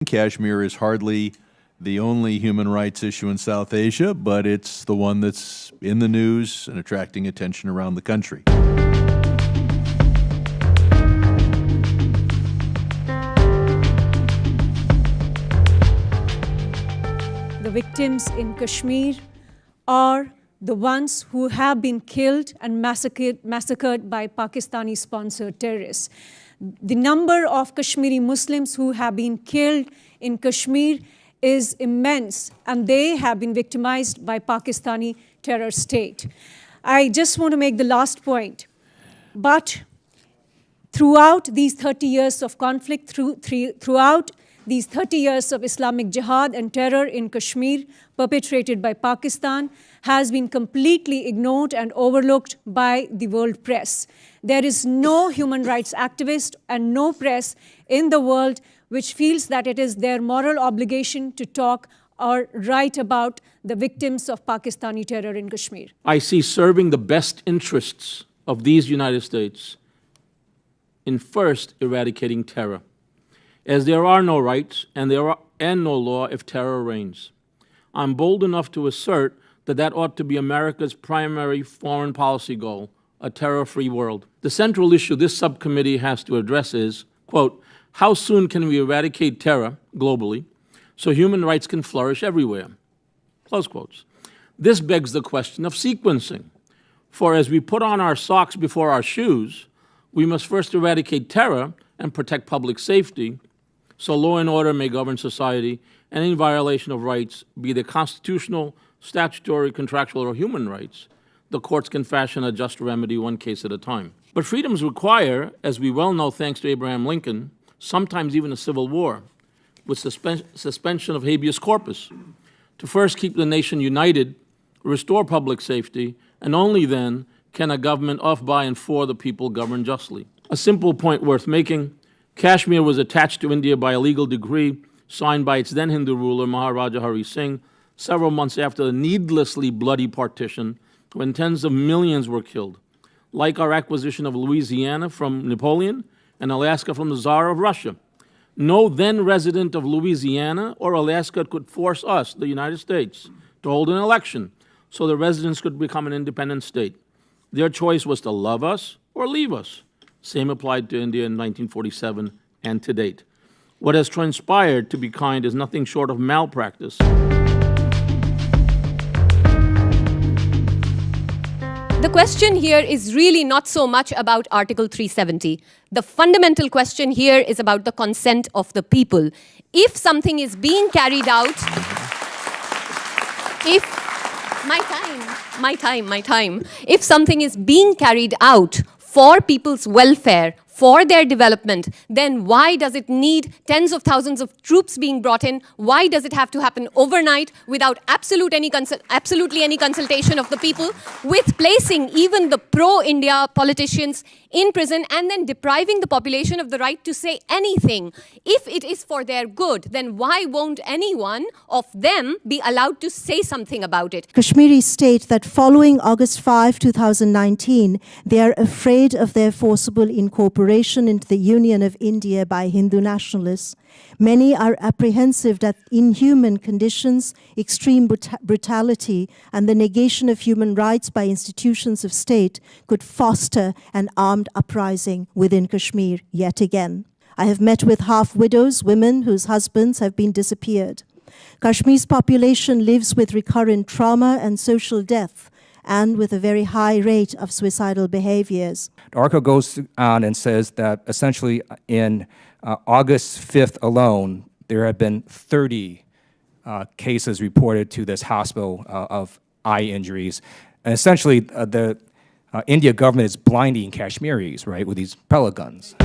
Kashmir is hardly the only human rights issue in South Asia, but it's the one that's in the news and attracting attention around the country. The victims in Kashmir are the ones who have been killed and massacred by Pakistani-sponsored terrorists. The number of Kashmiri Muslims who have been killed in Kashmir is immense, and they have been victimized by Pakistani terror state. I just want to make the last point. But throughout these 30 years of conflict, throughout these 30 years of Islamic jihad and terror in Kashmir perpetrated by Pakistan has been completely ignored and overlooked by the world press. There is no human rights activist and no press in the world which feels that it is their moral obligation to talk or write about the victims of Pakistani terror in Kashmir. I see serving the best interests of these United States in first eradicating terror, as there are no rights and no law if terror reigns. I'm bold enough to assert that that ought to be America's primary foreign policy goal, a terror-free world. The central issue this subcommittee has to address is, quote, how soon can we eradicate terror globally so human rights can flourish everywhere? Close quotes. This begs the question of sequencing. For as we put on our socks before our shoes, we must first eradicate terror and protect public safety so law and order may govern society, and any violation of rights, be they constitutional, statutory, contractual, or human rights, the courts can fashion a just remedy one case at a time. But freedoms require, as we well know thanks to Abraham Lincoln, sometimes even a civil war, with suspension of habeas corpus, to first keep the nation united, restore public safety, and only then can a government of, by, and for the people govern justly. A simple point worth making: Kashmir was attached to India by a legal decree signed by its then Hindu ruler, Maharaja Hari Singh, several months after the needlessly bloody partition, when tens of millions were killed. Like our acquisition of Louisiana from Napoleon and Alaska from the Tsar of Russia, no then resident of Louisiana or Alaska could force us, the United States, to hold an election so the residents could become an independent state. Their choice was to love us or leave us. Same applied to India in 1947 and to date. What has transpired, to be kind, is nothing short of malpractice. The question here is really not so much about Article 370. The fundamental question here is about the consent of the people. If something is being carried out, if something is being carried out for people's welfare, for their development, then why does it need tens of thousands of troops being brought in? Why does it have to happen overnight without absolutely any consultation of the people, with placing even the pro-India politicians in prison and then depriving the population of the right to say anything? If it is for their good, then why won't any one of them be allowed to say something about it? Kashmiris state that following August 5, 2019, they are afraid of their forcible incorporation into the Union of India by Hindu nationalists. Many are apprehensive that inhuman conditions, extreme brutality, and the negation of human rights by institutions of state could foster an armed uprising within Kashmir yet again. I have met with half-widows, women whose husbands have been disappeared. Kashmir's population lives with recurrent trauma and social death, and with a very high rate of suicidal behaviors. The article goes on and says that essentially in August 5th alone, there have been 30 cases reported to this hospital of eye injuries. And essentially, the India government is blinding Kashmiris, right, with these pellet guns.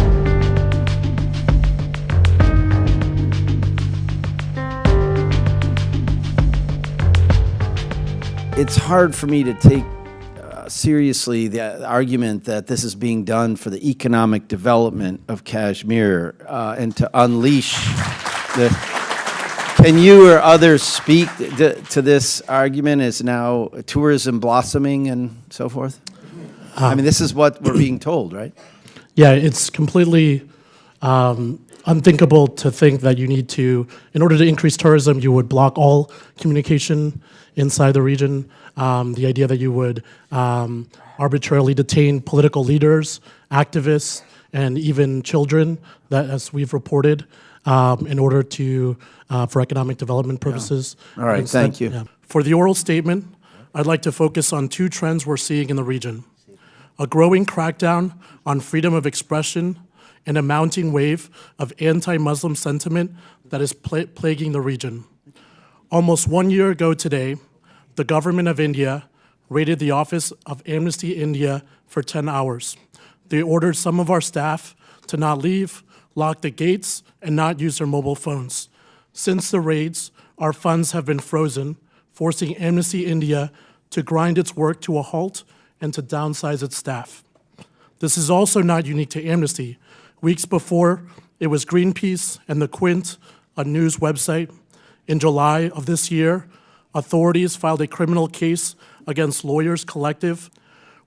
It's hard for me to take seriously the argument that this is being done for the economic development of Kashmir and to unleash the... Can you or others speak to this argument? Is now tourism blossoming and so forth? I mean, this is what we're being told, right? Yeah, it's completely unthinkable to think that you need to, in order to increase tourism, you would block all communication inside the region. The idea that you would arbitrarily detain political leaders, activists, and even children, that, as we've reported, in order to, for economic development purposes. All right, thank you. Yeah. For the oral statement, I'd like to focus on two trends we're seeing in the region: a growing crackdown on freedom of expression and a mounting wave of anti-Muslim sentiment that is plaguing the region. Almost 1 year ago today, the government of India raided the office of Amnesty India for 10 hours. They ordered some of our staff to not leave, lock the gates, and not use their mobile phones. Since the raids, our funds have been frozen, forcing Amnesty India to grind its work to a halt and to downsize its staff. This is also not unique to Amnesty. Weeks before, it was Greenpeace and the Quint, a news website. In July of this year, authorities filed a criminal case against Lawyers Collective.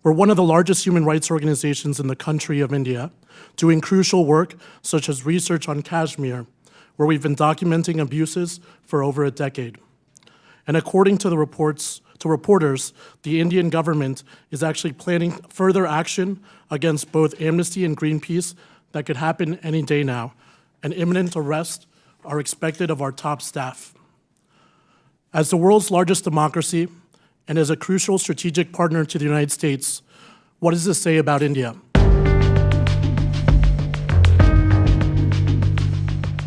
We're one of the largest human rights organizations in the country of India, doing crucial work such as research on Kashmir, where we've been documenting abuses for over a decade. And according to the reporters, the Indian government is actually planning further action against both Amnesty and Greenpeace that could happen any day now. An imminent arrest are expected of our top staff. As the world's largest democracy and as a crucial strategic partner to the United States, what does this say about India?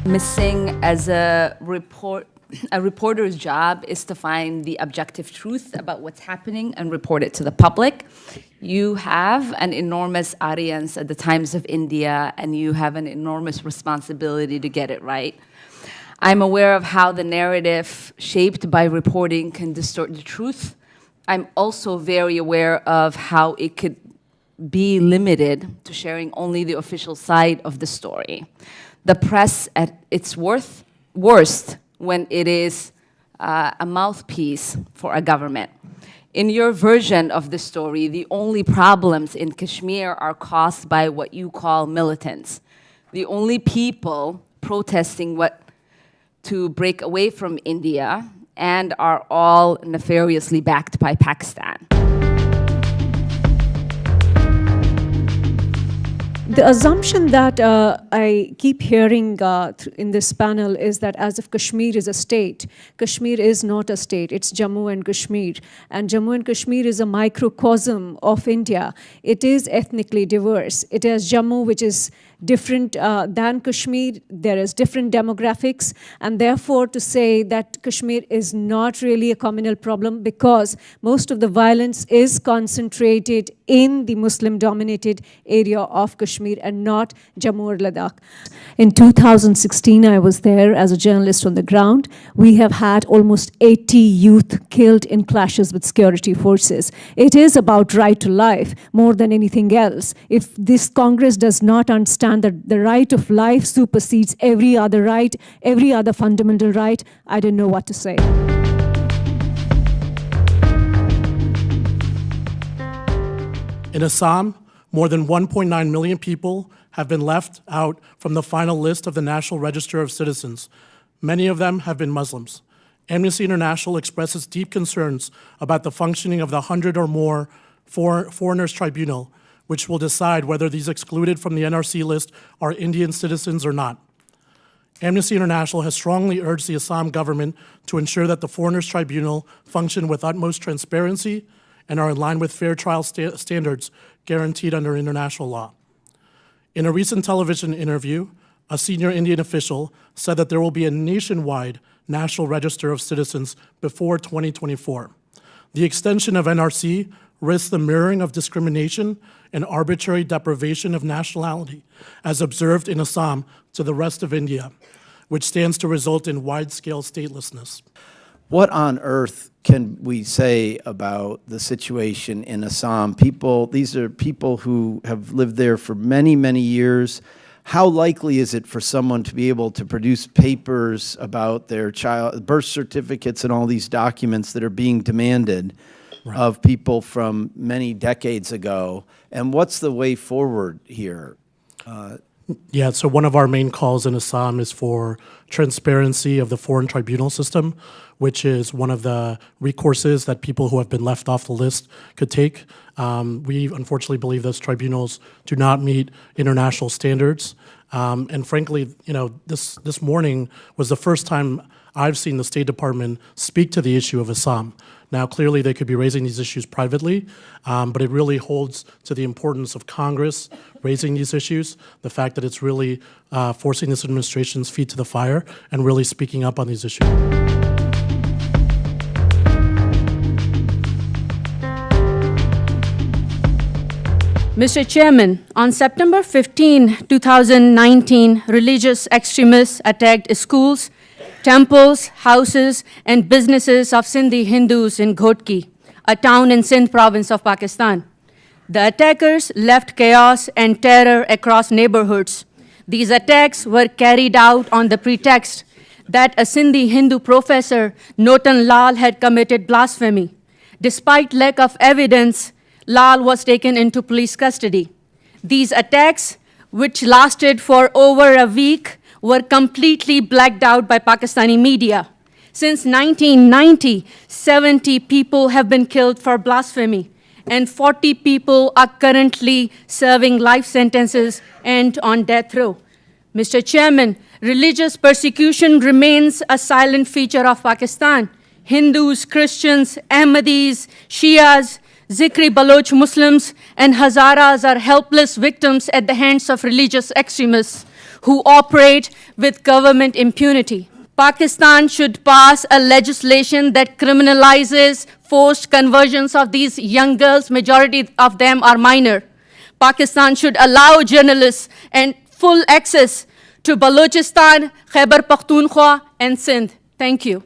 Missing as a reporter's job is to find the objective truth about what's happening and report it to the public. You have an enormous audience at the Times of India, and you have an enormous responsibility to get it right. I'm aware of how the narrative shaped by reporting can distort the truth. I'm also very aware of how it could be limited to sharing only the official side of the story. The press at its worst when it is a mouthpiece for a government. In your version of the story, the only problems in Kashmir are caused by what you call militants. The only people protesting to break away from India and are all nefariously backed by Pakistan. The assumption that I keep hearing in this panel is that as if Kashmir is a state. Kashmir is not a state, it's Jammu and Kashmir. And Jammu and Kashmir is a microcosm of India. It is ethnically diverse. It is Jammu, which is different than Kashmir. There is different demographics. And therefore, to say that Kashmir is not really a communal problem because most of the violence is concentrated in the Muslim-dominated area of Kashmir and not Jammu or Ladakh. In 2016, I was there as a journalist on the ground. We have had almost 80 youth killed in clashes with security forces. It is about right to life more than anything else. If this Congress does not understand that the right of life supersedes every other right, every other fundamental right, I don't know what to say. In Assam, more than 1.9 million people have been left out from the final list of the National Register of Citizens. Many of them have been Muslims. Amnesty International expresses deep concerns about the functioning of the 100 or more Foreigners Tribunal, which will decide whether these excluded from the NRC list are Indian citizens or not. Amnesty International has strongly urged the Assam government to ensure that the Foreigners Tribunal function with utmost transparency and are in line with fair trial standards guaranteed under international law. In a recent television interview, a senior Indian official said that there will be a nationwide National Register of Citizens before 2024. The extension of NRC risks the mirroring of discrimination and arbitrary deprivation of nationality, as observed in Assam, to the rest of India, which stands to result in wide-scale statelessness. What on earth can we say about the situation in Assam? These are people who have lived there for many, many years. How likely is it for someone to be able to produce papers about their child, birth certificates and all these documents that are being demanded of people from many decades ago? And what's the way forward here? Yeah, so one of our main calls in Assam is for transparency of the foreign tribunal system, which is one of the recourses that people who have been left off the list could take. We unfortunately believe those tribunals do not meet international standards. And frankly, you know, this morning was the first time I've seen the State Department speak to the issue of Assam. Now, clearly, they could be raising these issues privately, but it really holds to the importance of Congress raising these issues, the fact that it's really forcing this administration's feet to the fire and really speaking up on these issues. Mr. Chairman, on September 15, 2019, religious extremists attacked schools, temples, houses, and businesses of Sindhi Hindus in Ghotki, a town in Sindh province of Pakistan. The attackers left chaos and terror across neighborhoods. These attacks were carried out on the pretext that a Sindhi Hindu professor, Notan Lal, had committed blasphemy. Despite lack of evidence, Lal was taken into police custody. These attacks, which lasted for over a week, were completely blacked out by Pakistani media. Since 1990, 70 people have been killed for blasphemy, and 40 people are currently serving life sentences and on death row. Mr. Chairman, religious persecution remains a silent feature of Pakistan. Hindus, Christians, Ahmadis, Shias, Zikri Baloch Muslims, and Hazaras are helpless victims at the hands of religious extremists who operate with government impunity. Pakistan should pass a legislation that criminalizes forced conversions of these young girls. Majority of them are minor. Pakistan should allow journalists and full access to Balochistan, Khyber Pakhtunkhwa, and Sindh. Thank you.